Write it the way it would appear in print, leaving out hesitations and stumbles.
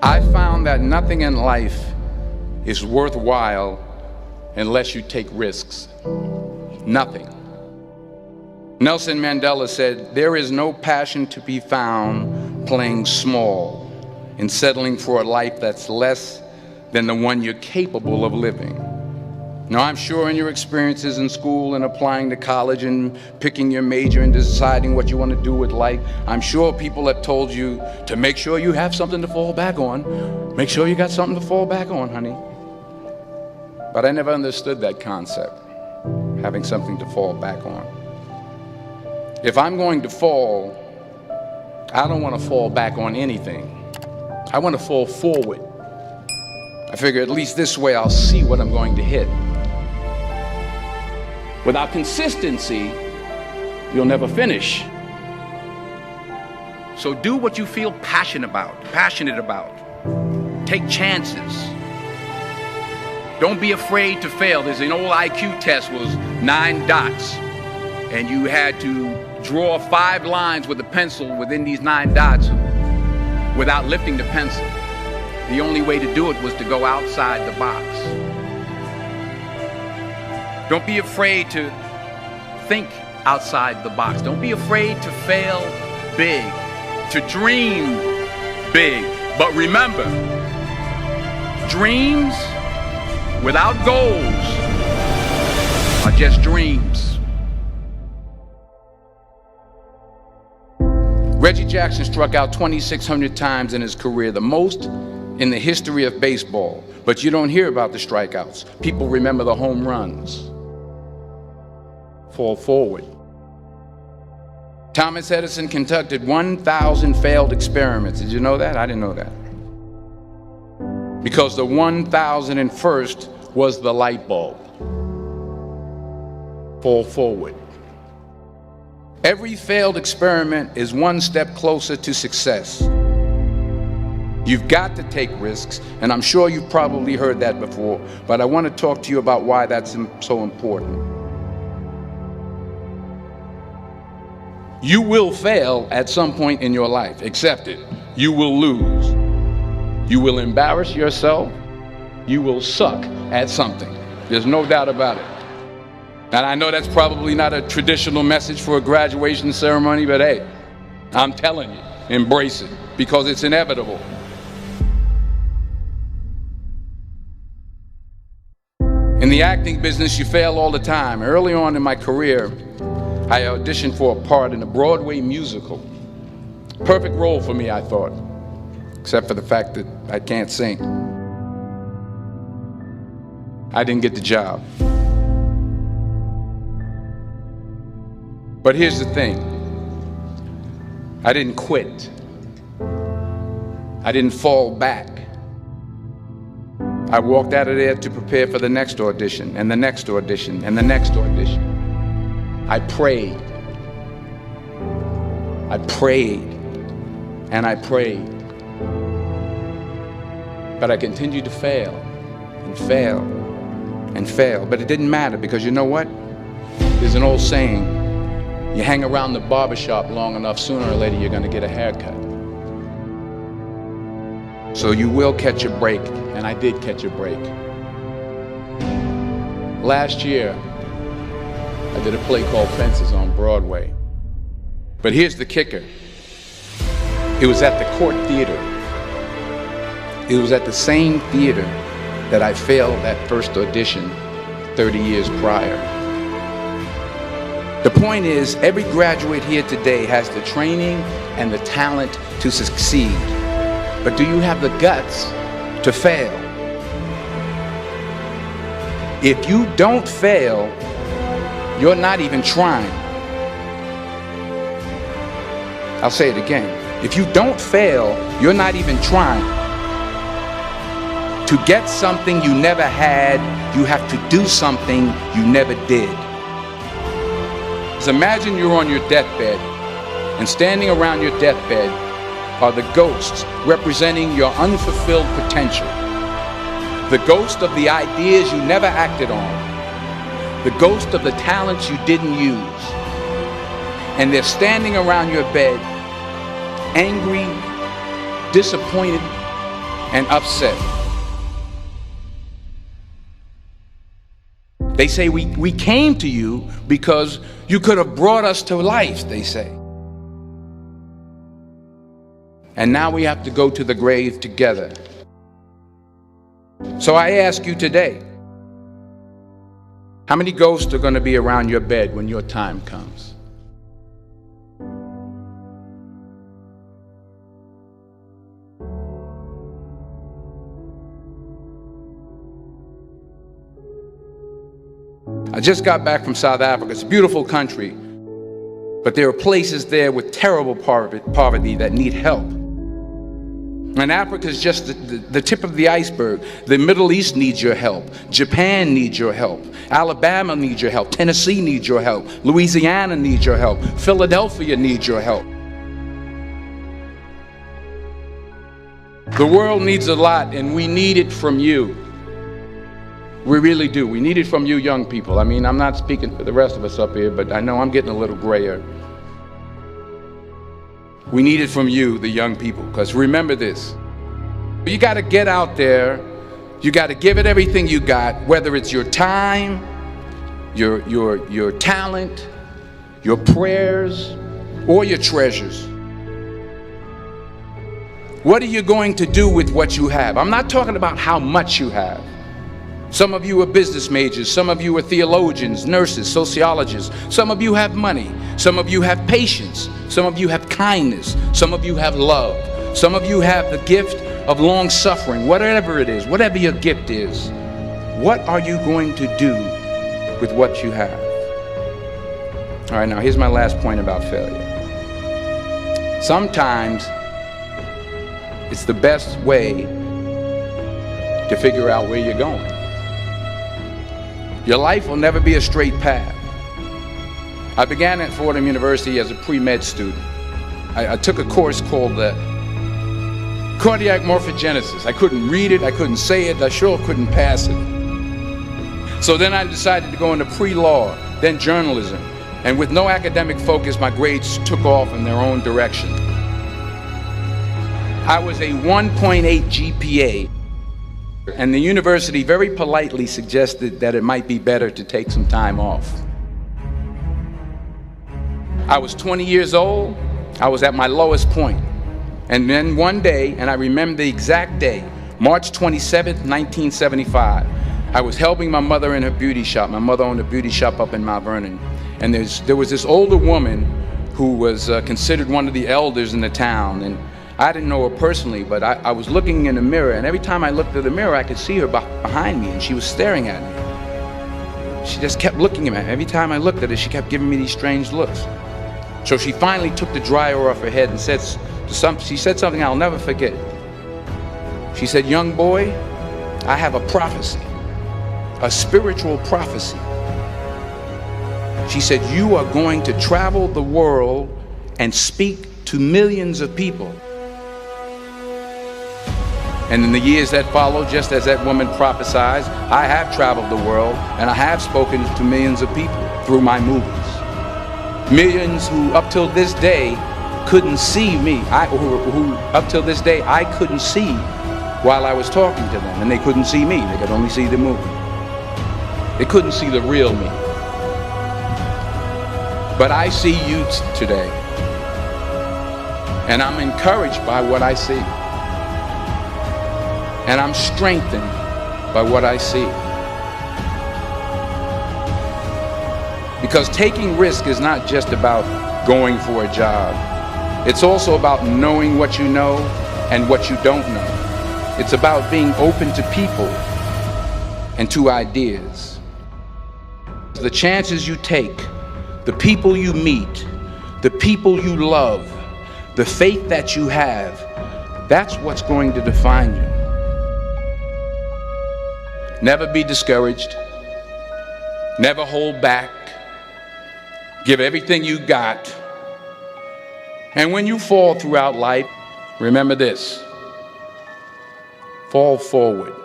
I found that nothing in life is worthwhile unless you take risks. Nothing. Nelson Mandela said, "There is no passion to be found playing small and settling for a life that's less than the one you're capable of living." Now, I'm sure in your experiences in school and applying to college and picking your major and deciding what you want to do with life, I'm sure people have told you to make sure you have something to fall back on. Make sure you got something to fall back on, honey. But I never understood that concept, having something to fall back on. If I'm going to fall, I don't want to fall back on anything. I want to fall forward. I figure at least this way I'll see what I'm going to hit. Without consistency, you'll never finish. So do what you feel passionate about. Take chances. Don't be afraid to fail. There's an old IQ test, was 9 dots, and you had to draw 5 lines with a pencil within these 9 dots without lifting the pencil. The only way to do it was to go outside the box. Don't be afraid to think outside the box. Don't be afraid to fail big, to dream big. But remember, dreams without goals are just dreams. Reggie Jackson struck out 2,600 times in his career, the most in the history of baseball. But you don't hear about the strikeouts. People remember the home runs. Fall forward. Thomas Edison conducted 1,000 failed experiments. Did you know that? I didn't know that. Because the 1,001st was the light bulb. Fall forward. Every failed experiment is one step closer to success. You've got to take risks, and I'm sure you've probably heard that before, but I want to talk to you about why that's so important. You will fail at some point in your life. Accept it. You will lose. You will embarrass yourself. You will suck at something. There's no doubt about it. And I know that's probably not a traditional message for a graduation ceremony, but hey, I'm telling you, embrace it, because it's inevitable. In the acting business, you fail all the time. Early on in my career, I auditioned for a part in a Broadway musical. Perfect role for me, I thought, except for the fact that I can't sing. I didn't get the job. But here's the thing. I didn't quit. I didn't fall back. I walked out of there to prepare for the next audition, and the next audition, and the next audition. I prayed. I prayed. And I prayed. But I continued to fail and fail and fail. But it didn't matter, because you know what? There's an old saying, you hang around the barbershop long enough, sooner or later you're going to get a haircut. So you will catch a break, and I did catch a break. Last year, I did a play called Fences on Broadway. But here's the kicker. It was at the Court Theater. It was at the same theater that I failed that first audition 30 years prior. The point is, every graduate here today has the training and the talent to succeed. But do you have the guts to fail? If you don't fail, you're not even trying. I'll say it again. If you don't fail, you're not even trying. To get something you never had, you have to do something you never did. So imagine you're on your deathbed, and standing around your deathbed are the ghosts representing your unfulfilled potential. The ghost of the ideas you never acted on. The ghost of the talents you didn't use. And they're standing around your bed, angry, disappointed, and upset. They say we came to you because you could have brought us to life, they say. And now we have to go to the grave together. So I ask you today, how many ghosts are going to be around your bed when your time comes? I just got back from South Africa. It's a beautiful country, but there are places there with terrible poverty that need help. And Africa is just the tip of the iceberg. The Middle East needs your help. Japan needs your help. Alabama needs your help. Tennessee needs your help. Louisiana needs your help. Philadelphia needs your help. The world needs a lot, and we need it from you. We really do. We need it from you young people. I mean, I'm not speaking for the rest of us up here, but I know I'm getting a little grayer. We need it from you, the young people, because remember this. You got to get out there. You got to give it everything you got, whether it's your time, your talent, your prayers, or your treasures. What are you going to do with what you have? I'm not talking about how much you have. Some of you are business majors, some of you are theologians, nurses, sociologists. Some of you have money, some of you have patience, some of you have kindness, some of you have love, some of you have the gift of long suffering. Whatever it is, whatever your gift is, what are you going to do with what you have? All right, now here's my last point about failure. Sometimes it's the best way to figure out where you're going. Your life will never be a straight path. I began at Fordham University as a pre-med student. I took a course called cardiac morphogenesis. I couldn't read it, I couldn't say it, I sure couldn't pass it. So then I decided to go into pre-law, then journalism. And with no academic focus, my grades took off in their own direction. I was a 1.8 GPA. And the university very politely suggested that it might be better to take some time off. I was 20 years old. I was at my lowest point. And then one day, and I remember the exact day, March 27th, 1975, I was helping my mother in her beauty shop. My mother owned a beauty shop up in Mount Vernon. And there was this older woman who was considered one of the elders in the town. And I didn't know her personally, but I was looking in the mirror, and every time I looked at the mirror, I could see her behind me, and she was staring at me. She just kept looking at me. Every time I looked at her, she kept giving me these strange looks. So she finally took the dryer off her head and she said something I'll never forget. She said, "Young boy, I have a prophecy, a spiritual prophecy." She said, "You are going to travel the world and speak to millions of people." And in the years that followed, just as that woman prophesied, I have traveled the world and I have spoken to millions of people through my movies. Millions who up till this day couldn't see me, who up till this day I couldn't see while I was talking to them, and they couldn't see me, they could only see the movie. They couldn't see the real me. But I see you today, and I'm encouraged by what I see. And I'm strengthened by what I see. Because taking risk is not just about going for a job. It's also about knowing what you know and what you don't know. It's about being open to people and to ideas. The chances you take, the people you meet, the people you love, the faith that you have, that's what's going to define you. Never be discouraged. Never hold back. Give everything you got. And when you fall throughout life, remember this: fall forward.